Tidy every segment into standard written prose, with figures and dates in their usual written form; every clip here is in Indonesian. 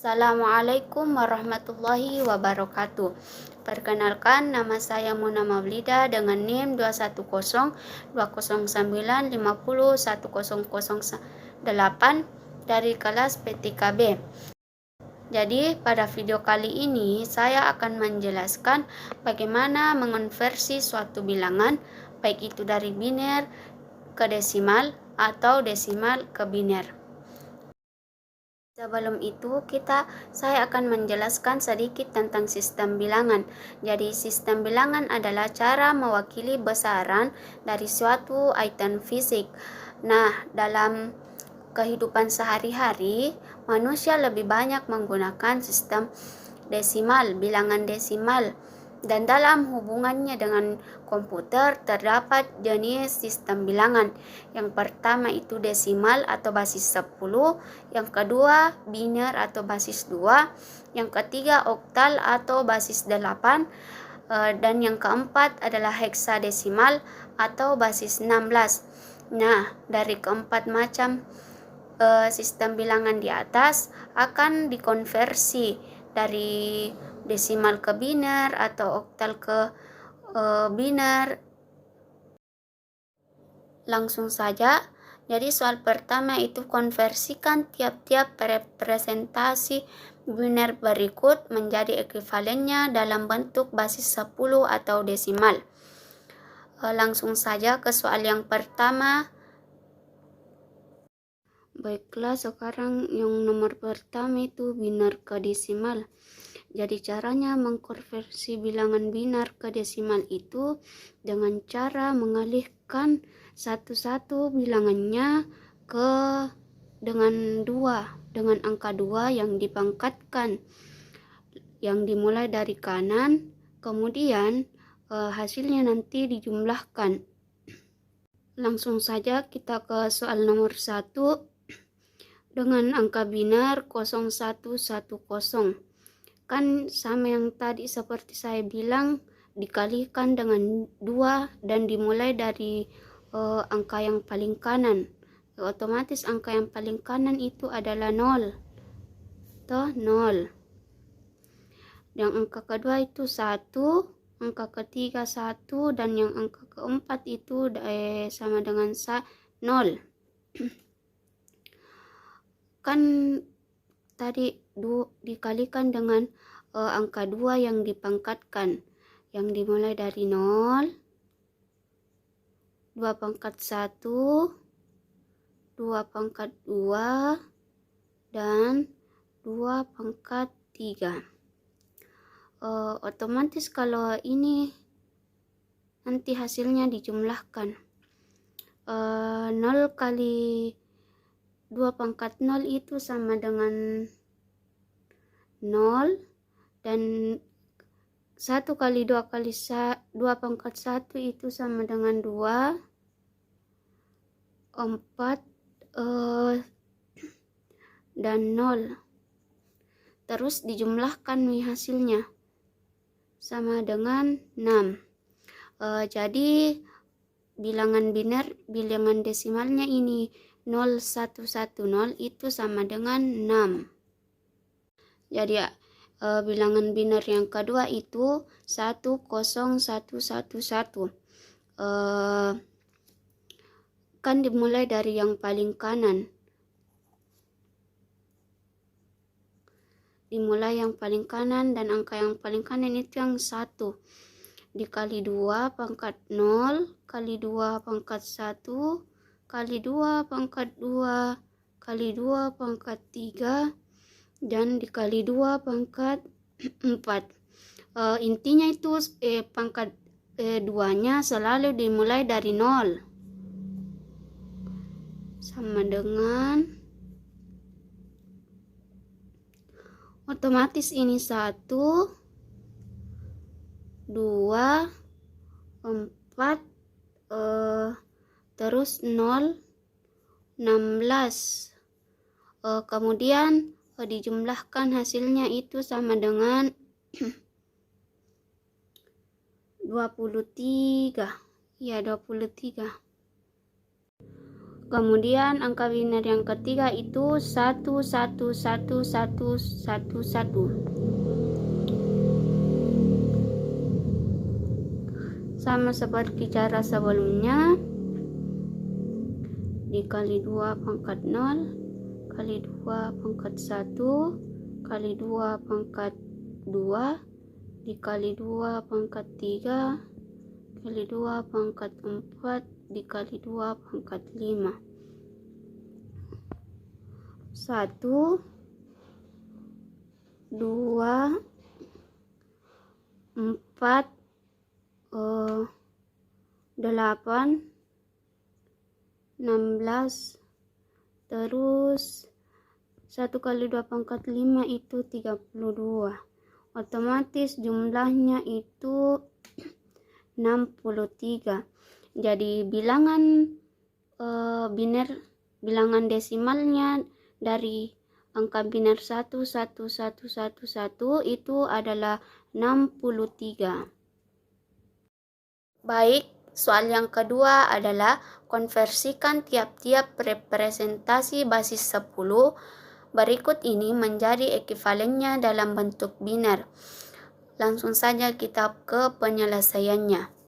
Assalamualaikum warahmatullahi wabarakatuh. Perkenalkan, nama saya Muna Maulidah dengan NIM 21020501008 dari kelas PTKB. Jadi, pada video kali ini saya akan menjelaskan bagaimana mengonversi suatu bilangan, baik itu dari biner ke desimal atau desimal ke biner. Sebelum itu, saya akan menjelaskan sedikit tentang sistem bilangan. Jadi, sistem bilangan adalah cara mewakili besaran dari suatu item fisik. Nah, dalam kehidupan sehari-hari, manusia lebih banyak menggunakan sistem desimal, bilangan desimal. Dan dalam hubungannya dengan komputer terdapat jenis sistem bilangan. Yang pertama itu desimal atau basis 10, yang kedua biner atau basis 2, yang ketiga oktal atau basis 8, dan yang keempat adalah heksadesimal atau basis 16. Nah, dari keempat macam sistem bilangan di atas akan dikonversi dari desimal ke biner atau oktal ke biner. Langsung saja. Jadi soal pertama itu konversikan tiap-tiap representasi biner berikut menjadi ekuivalennya dalam bentuk basis 10 atau desimal. Langsung saja ke soal yang pertama. Baiklah, sekarang yang nomor pertama itu biner ke desimal. Jadi caranya mengkonversi bilangan biner ke desimal itu dengan cara mengalihkan satu-satu bilangannya dengan angka 2 yang dipangkatkan, yang dimulai dari kanan, kemudian hasilnya nanti dijumlahkan. Langsung saja kita ke soal nomor 1 dengan angka biner 0110. Kan sama yang tadi seperti saya bilang, dikalikan dengan 2 dan dimulai dari angka yang paling kanan. Otomatis angka yang paling kanan itu adalah 0. 0. Yang angka kedua itu 1, angka ketiga 1, dan yang angka keempat itu sama dengan 0. Kan tadi dikalikan dengan angka 2 yang dipangkatkan, yang dimulai dari 0, 2 pangkat 1, 2 pangkat 2, dan 2 pangkat 3. Otomatis kalau ini nanti hasilnya dijumlahkan. 0 kali 2 pangkat 0 itu sama dengan 0, dan 1 kali 2 kali 2 pangkat 1 itu sama dengan 2, 4, dan 0. Terus dijumlahkan nih hasilnya sama dengan 6. Jadi bilangan biner, bilangan desimalnya ini 0110 itu sama dengan 6. Jadi bilangan biner yang kedua itu 10111. Kan dimulai dari yang paling kanan. Dimulai yang paling kanan, dan angka yang paling kanan itu yang 1. Dikali 2 pangkat 0, kali 2 pangkat 1, kali 2 pangkat 2, kali 2 pangkat 3, dan dikali 2 pangkat 4. Intinya itu pangkat 2-nya selalu dimulai dari 0. Sama dengan, otomatis ini 1, 2, 4, terus 0, 16. Kemudian dijumlahkan hasilnya itu sama dengan 23. Ya, 23. Kemudian angka biner yang ketiga itu 1111111. Sama seperti cara sebelumnya, dikali 2 pangkat 0 kali 2 pangkat 1 kali 2 pangkat 2 dikali 2 pangkat 3 kali 2 pangkat 4 dikali 2 pangkat 5. 1 2 4 8 16. Terus 1 kali 2 pangkat 5 itu 32. Otomatis jumlahnya itu 63. Jadi bilangan biner, bilangan desimalnya dari angka biner 11111 itu adalah 63. Baik, soal yang kedua adalah konversikan tiap-tiap representasi basis 10 berikut ini menjadi ekuivalennya dalam bentuk biner. Langsung saja kita ke penyelesaiannya.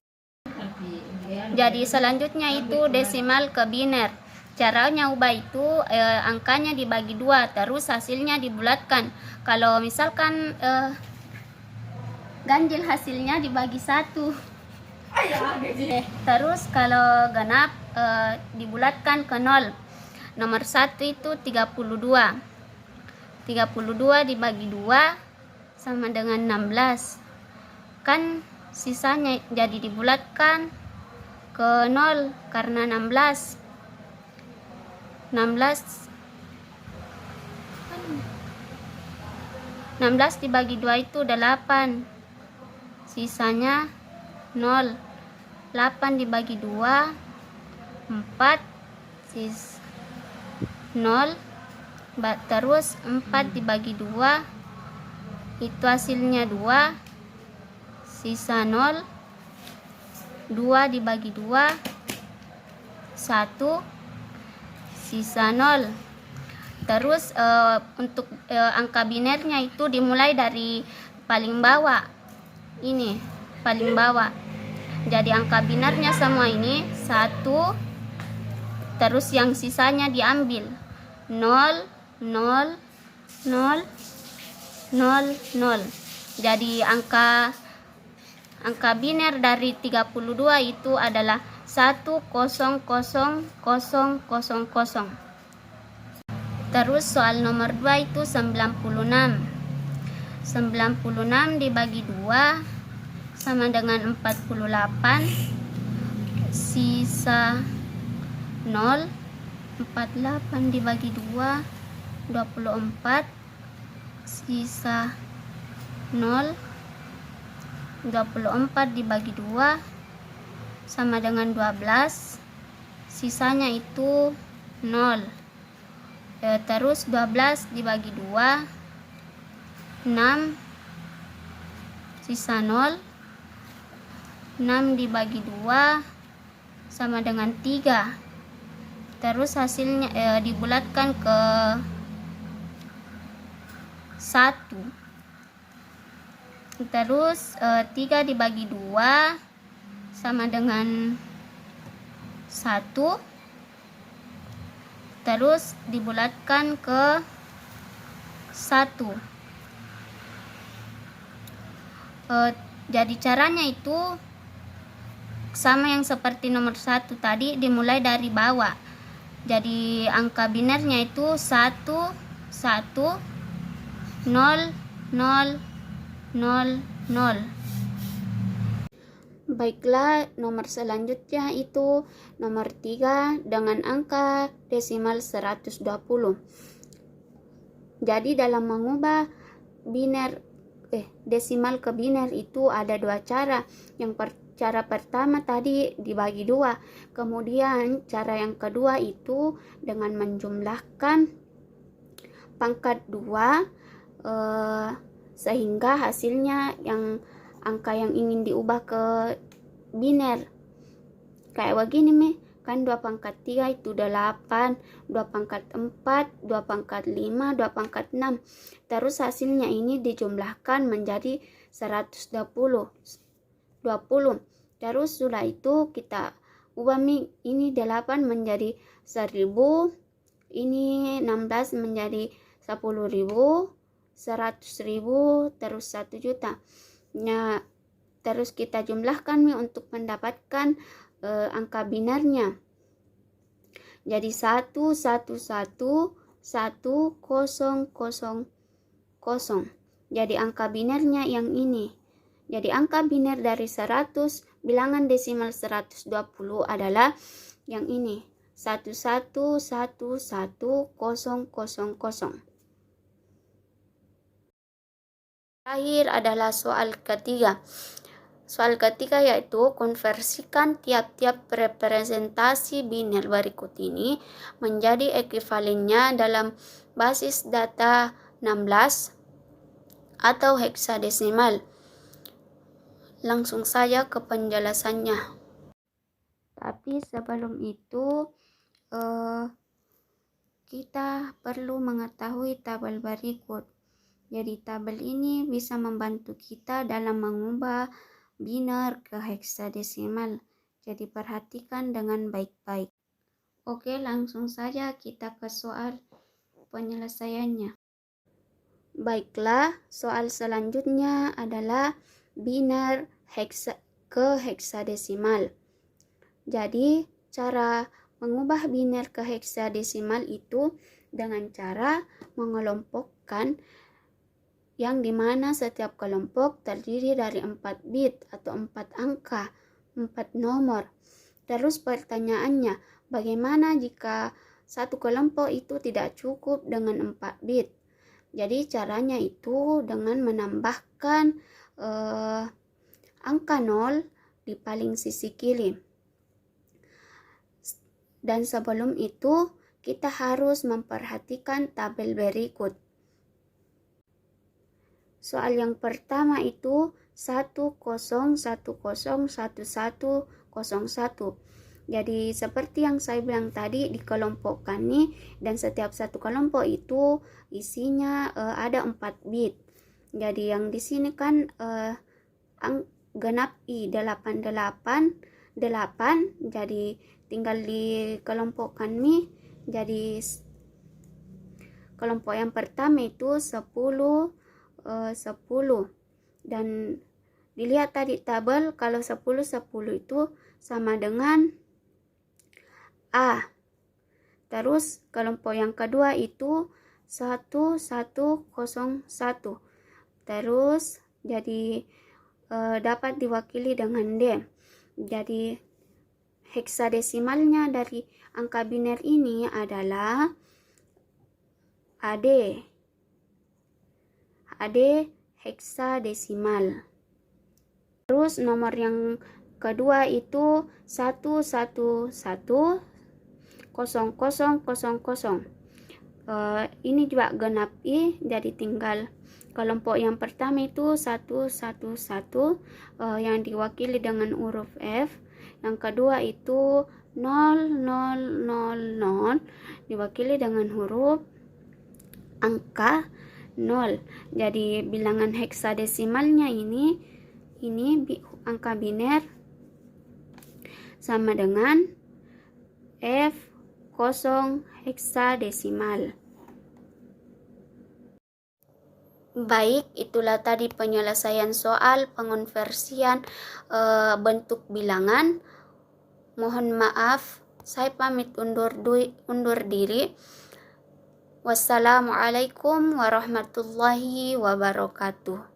Jadi selanjutnya itu desimal ke biner. Caranya ubah itu angkanya dibagi 2, terus hasilnya dibulatkan. Kalau misalkan ganjil hasilnya dibagi 1. Terus kalau genap dibulatkan ke 0. Nomor 1 itu 32. 32 dibagi 2 sama dengan 16. Kan sisanya jadi dibulatkan ke 0 karena 16 dibagi 2 itu 8. Sisanya 0. 8 dibagi 2 4. 0. Terus 4 dibagi 2 itu hasilnya 2. Sisa 0. 2 dibagi 2 1. Sisa 0. Terus untuk angka binernya itu dimulai dari paling bawah. Ini paling bawah. Jadi angka binernya semua ini 1. Terus yang sisanya diambil 0 0 0 0 0. Jadi angka biner dari 32 itu adalah 1000000. Terus soal nomor 2 itu 96. 96 dibagi 2 sama dengan 48. Sisa 0. 48 dibagi 2 24. Sisa 0. 24 dibagi 2 sama dengan 12. Sisanya itu 0. Terus 12 dibagi 2 6. Sisa 0. 6 dibagi 2 sama dengan 3. Terus hasilnya dibulatkan ke 1. Terus 3 dibagi 2 sama dengan 1. Terus dibulatkan ke 1. Jadi caranya itu sama yang seperti nomor 1 tadi, dimulai dari bawah. Jadi angka binernya itu 1 1 0 0 0 0. Baiklah, nomor selanjutnya itu nomor 3 dengan angka desimal 120. Jadi dalam mengubah desimal ke biner itu ada 2 cara. Cara pertama tadi dibagi 2. Kemudian cara yang kedua itu dengan menjumlahkan pangkat 2 sehingga hasilnya angka yang ingin diubah ke biner. Kayak begini Kan 2 pangkat 3 itu 8, 2 pangkat 4, 2 pangkat 5, 2 pangkat 6. Terus hasilnya ini dijumlahkan menjadi 120. 20. Terus sudah itu kita ubah ini 8 menjadi 1000, ini 16 menjadi 10.000, 100.000, terus 1 juta. Nah, terus kita jumlahkan untuk mendapatkan angka binarnya. Jadi 1111000. Jadi angka binarnya yang ini. Jadi angka biner dari 100, bilangan desimal 120 adalah yang ini. 1111000. Terakhir adalah soal ketiga. Soal ketiga yaitu konversikan tiap-tiap representasi biner berikut ini menjadi ekuivalennya dalam basis data 16 atau heksadesimal. Langsung saja ke penjelasannya. Tapi sebelum itu kita perlu mengetahui tabel berikut. Jadi tabel ini bisa membantu kita dalam mengubah biner ke heksadesimal. Jadi perhatikan dengan baik-baik. Oke, langsung saja kita ke soal penyelesaiannya. Baiklah, soal selanjutnya adalah biner ke heksadesimal. Jadi cara mengubah biner ke heksadesimal itu dengan cara mengelompokkan yang dimana setiap kelompok terdiri dari 4 bit atau 4 angka, 4 nomor. Terus pertanyaannya, bagaimana jika satu kelompok itu tidak cukup dengan 4 bit? Jadi caranya itu dengan menambahkan angka 0 di paling sisi kiri. Dan sebelum itu kita harus memperhatikan tabel berikut. Soal yang pertama itu 10101101. Jadi seperti yang saya bilang tadi, dikelompokkan nih, dan setiap satu kelompok itu isinya ada 4 bit. Jadi yang di sini kan genap I 888, jadi tinggal dikelompokkan nih. Jadi kelompok yang pertama itu 10, dan dilihat tadi tabel, kalau 10 itu sama dengan A. Terus kelompok yang kedua itu 1101. Terus jadi dapat diwakili dengan D. Jadi heksadesimalnya dari angka biner ini adalah AD heksadesimal. Terus nomor yang kedua itu 1110000. Ini juga genap I, jadi tinggal kelompok yang pertama itu 111 yang diwakili dengan huruf F. Yang kedua itu 0000 diwakili dengan huruf angka 0. Jadi bilangan heksadesimalnya ini angka biner sama dengan F0 heksadesimal. Baik, itulah tadi penyelesaian soal pengonversian bentuk bilangan. Mohon maaf, saya pamit undur diri. Wassalamualaikum warahmatullahi wabarakatuh.